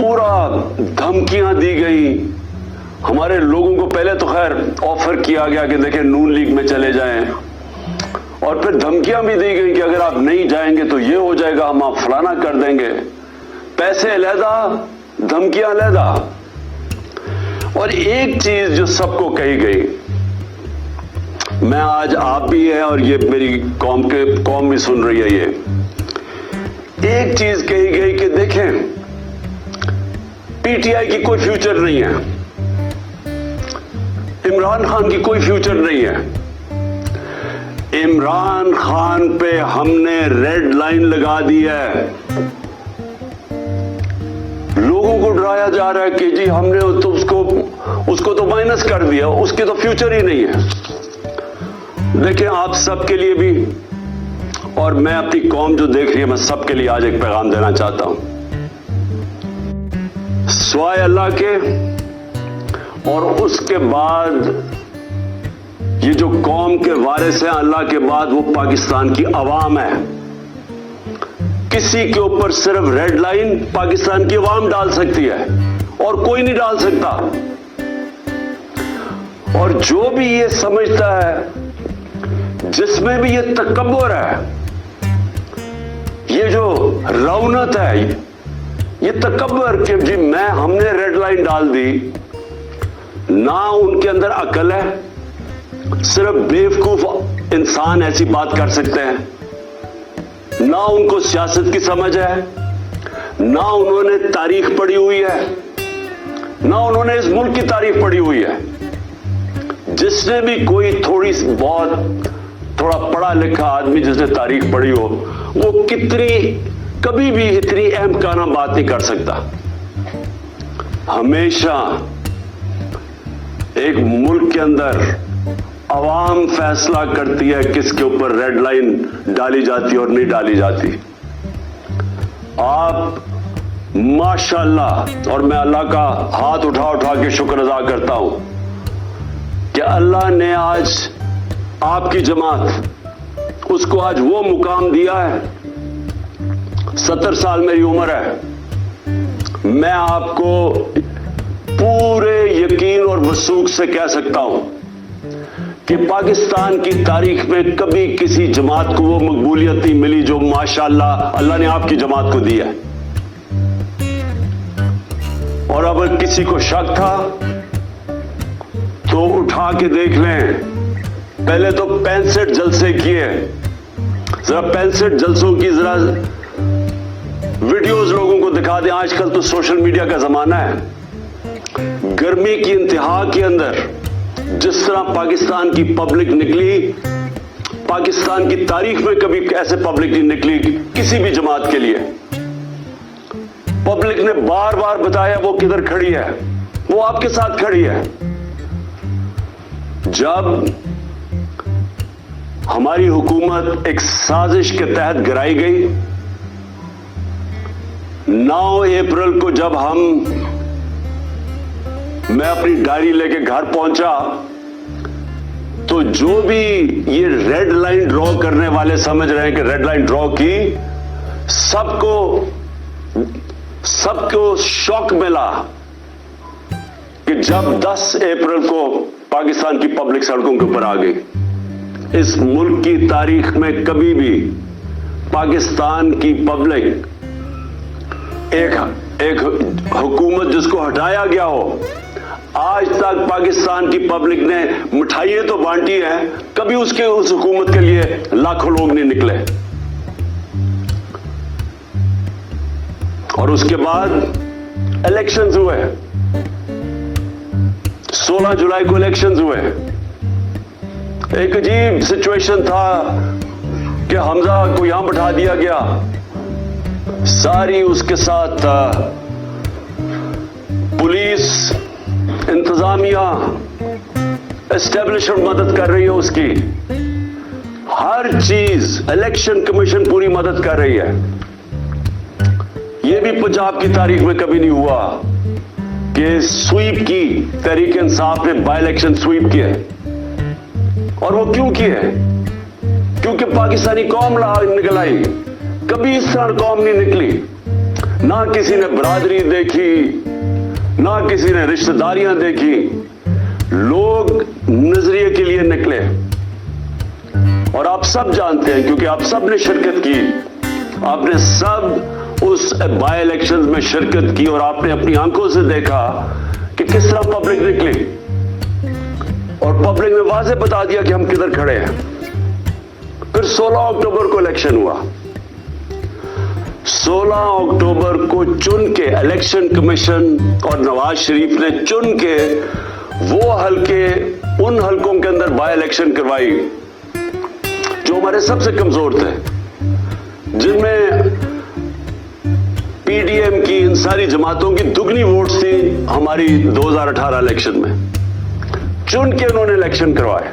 पूरा धमकियां दी गई हमारे लोगों को। पहले तो खैर ऑफर किया गया कि देखें नून लीग में चले जाएं, और फिर धमकियां भी दी गई कि अगर आप नहीं जाएंगे तो ये हो जाएगा, हम आप फलाना कर देंगे। पैसे अलहदा, धमकियां अलहदा। और एक चीज जो सबको कही गई, मैं आज आप भी है और ये मेरी कौम भी सुन रही है, ये एक चीज कही गई कि देखें पीटीआई की कोई फ्यूचर नहीं है, इमरान खान की कोई फ्यूचर नहीं है। इमरान खान पे हमने रेड लाइन लगा दी है। लोगों को डराया जा रहा है कि जी हमने तो उसको तो माइनस कर दिया, उसकी तो फ्यूचर ही नहीं है। देखिए आप सबके लिए भी, और मैं अपनी कौम जो देख रही है, मैं सबके लिए आज एक पैगाम देना चाहता हूं। स्वाय अल्लाह के और उसके बाद ये जो कौम के वारिस हैं अल्लाह के बाद, वो पाकिस्तान की अवाम है। किसी के ऊपर सिर्फ रेड लाइन पाकिस्तान की अवाम डाल सकती है और कोई नहीं डाल सकता। और जो भी ये समझता है, जिसमें भी ये तकब्बुर है, ये जो रौनत है, ये तकब्बुर कि जी हमने रेड लाइन डाल दी, ना उनके अंदर अकल है। सिर्फ बेवकूफ इंसान ऐसी बात कर सकते हैं। ना उनको सियासत की समझ है, ना उन्होंने तारीख पढ़ी हुई है, ना उन्होंने इस मुल्क की तारीख पढ़ी हुई है। जिसने भी कोई थोड़ा पढ़ा लिखा आदमी जिसने तारीख पढ़ी हो, वो कभी भी इतनी अहमकाना बात नहीं कर सकता। हमेशा एक मुल्क के अंदर अवाम फैसला करती है किसके ऊपर रेड लाइन डाली जाती है और नहीं डाली जाती। आप माशाअल्लाह, और मैं अल्लाह का हाथ उठा उठा के शुक्र अदा करता हूं कि अल्लाह ने आज आपकी जमात, उसको आज वो मुकाम दिया है। 70 साल मेरी उम्र है। मैं आपको पूरे यकीन और वसूख से कह सकता हूं कि पाकिस्तान की तारीख में कभी किसी जमात को वो मकबूलियत नहीं मिली जो माशाअल्लाह अल्लाह ने आपकी जमात को दी है। और अगर किसी को शक था तो उठा के देख लें। पहले तो 65 जलसे किए, जरा 65 जलसों की जरा वीडियोस लोगों को दिखा दें। आजकल तो सोशल मीडिया का जमाना है। गर्मी की इंतहा के अंदर जिस तरह पाकिस्तान की पब्लिक निकली, पाकिस्तान की तारीख में कभी ऐसे पब्लिक नहीं निकली किसी भी जमात के लिए। पब्लिक ने बार बार बताया वो किधर खड़ी है, वो आपके साथ खड़ी है। जब हमारी हुकूमत एक साजिश के तहत गिराई गई, 9 अप्रैल को जब मैं अपनी डायरी लेके घर पहुंचा, तो जो भी ये रेड लाइन ड्रॉ करने वाले समझ रहे हैं कि रेड लाइन ड्रॉ की, सबको शॉक मिला कि जब 10 अप्रैल को पाकिस्तान की पब्लिक सड़कों के ऊपर आ गई। इस मुल्क की तारीख में कभी भी पाकिस्तान की पब्लिक, एक हुकूमत जिसको हटाया गया हो, आज तक पाकिस्तान की पब्लिक ने मिठाइयां तो बांटी हैं, कभी उस हुकूमत के लिए लाखों लोग नहीं निकले। और उसके बाद इलेक्शंस हुए, 16 जुलाई को इलेक्शंस हुए। एक अजीब सिचुएशन था कि हमजा को यहां बैठा दिया गया, सारी उसके साथ पुलिस, इंतजामिया, एस्टेब्लिशमेंट मदद कर रही है उसकी, हर चीज, इलेक्शन कमीशन पूरी मदद कर रही है। यह भी पंजाब की तारीख में कभी नहीं हुआ कि स्वीप की, तहरीक इंसाफ ने बाई इलेक्शन स्वीप किए। और वो क्यों किए? क्योंकि पाकिस्तानी कौम निकल आई। कभी इस तरह कौम नहीं निकली। ना किसी ने बरादरी देखी, ना किसी ने रिश्तेदारियां देखी। लोग नजरिए के लिए निकले और आप सब जानते हैं, क्योंकि आप सब ने शिरकत की, आपने सब उस बाय इलेक्शंस में शिरकत की और आपने अपनी आंखों से देखा कि किस तरह पब्लिक निकली और पब्लिक ने वाज़ेह बता दिया कि हम किधर खड़े हैं। फिर 16 अक्टूबर को इलेक्शन हुआ। 16 अक्टूबर को चुन के इलेक्शन कमीशन और नवाज शरीफ ने चुन के वो हल्के, उन हल्कों के अंदर बाय इलेक्शन करवाई जो हमारे सबसे कमजोर थे, जिनमें पीडीएम की इन सारी जमातों की दुगनी वोट्स थी हमारी 2018 इलेक्शन में। चुन के उन्होंने इलेक्शन करवाए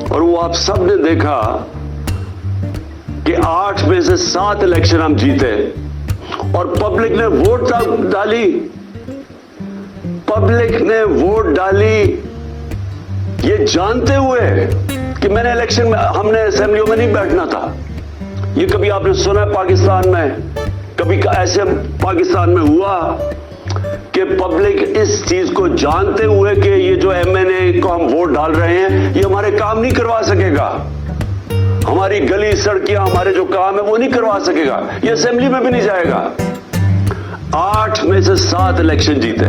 और वो आप सब ने देखा कि 8 में से 7 इलेक्शन हम जीते और पब्लिक ने वोट डाली। पब्लिक ने वोट डाली ये जानते हुए कि मैंने इलेक्शन में, हमने असेंबलियों में नहीं बैठना था। ये कभी आपने सुना है पाकिस्तान में? कभी ऐसे पाकिस्तान में हुआ कि पब्लिक इस चीज को जानते हुए कि ये जो एमएनए को हम वोट डाल रहे हैं ये हमारे काम नहीं करवा सकेगा, हमारी गली सड़कियां, हमारे जो काम है वो नहीं करवा सकेगा, ये असेंबली में भी नहीं जाएगा। 8 में से 7 इलेक्शन जीते।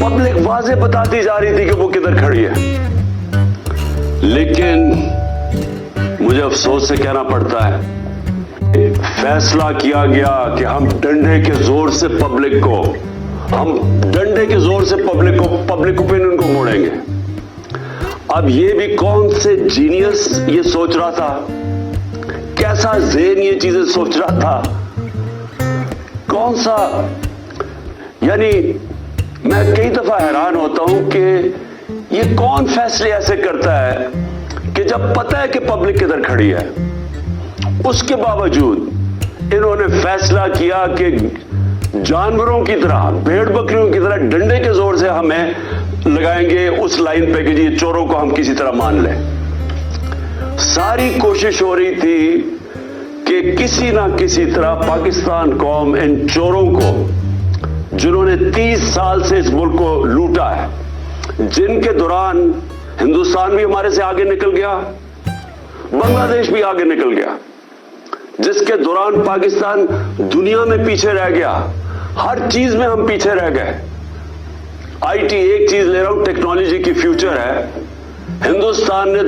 पब्लिक वाज़ेह बताती जा रही थी कि वो किधर खड़ी है, लेकिन मुझे अफसोस से कहना पड़ता है फैसला किया गया कि हम डंडे के जोर से पब्लिक को, पब्लिक ओपिनियन को मोड़ेंगे। अब ये भी कौन से जीनियस ये सोच रहा था, कैसा ज़हन ये चीजें सोच रहा था, कौन सा, यानी मैं कई दफा हैरान होता हूं कि ये कौन फैसले ऐसे करता है कि जब पता है कि पब्लिक किधर खड़ी है, उसके बावजूद इन्होंने फैसला किया कि जानवरों की तरह, भेड़ बकरियों की तरह डंडे के जोर से हमें लगाएंगे उस लाइन पे कि जी चोरों को हम किसी तरह मान लें। सारी कोशिश हो रही थी कि किसी ना किसी तरह पाकिस्तान कौम इन चोरों को, जिन्होंने 30 साल से इस मुल्क को लूटा है, जिनके दौरान हिंदुस्तान भी हमारे से आगे निकल गया, बांग्लादेश भी आगे निकल गया, जिसके दौरान पाकिस्तान दुनिया में पीछे रह गया, हर चीज में हम पीछे रह गए। आईटी, एक चीज ले रहा हूं, टेक्नोलॉजी की फ्यूचर है। हिंदुस्तान ने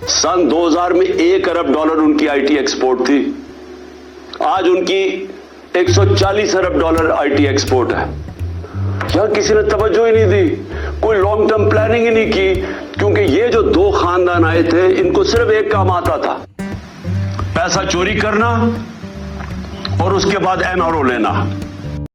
सन 2000 में $1 अरब उनकी आईटी एक्सपोर्ट थी, आज उनकी $140 अरब आईटी एक्सपोर्ट है। यहां किसी ने तवज्जो ही नहीं दी, कोई लॉन्ग टर्म प्लानिंग ही नहीं की, क्योंकि ये जो 2 खानदान आए थे इनको सिर्फ एक काम आता था, पैसा चोरी करना और उसके बाद एनआरओ लेना।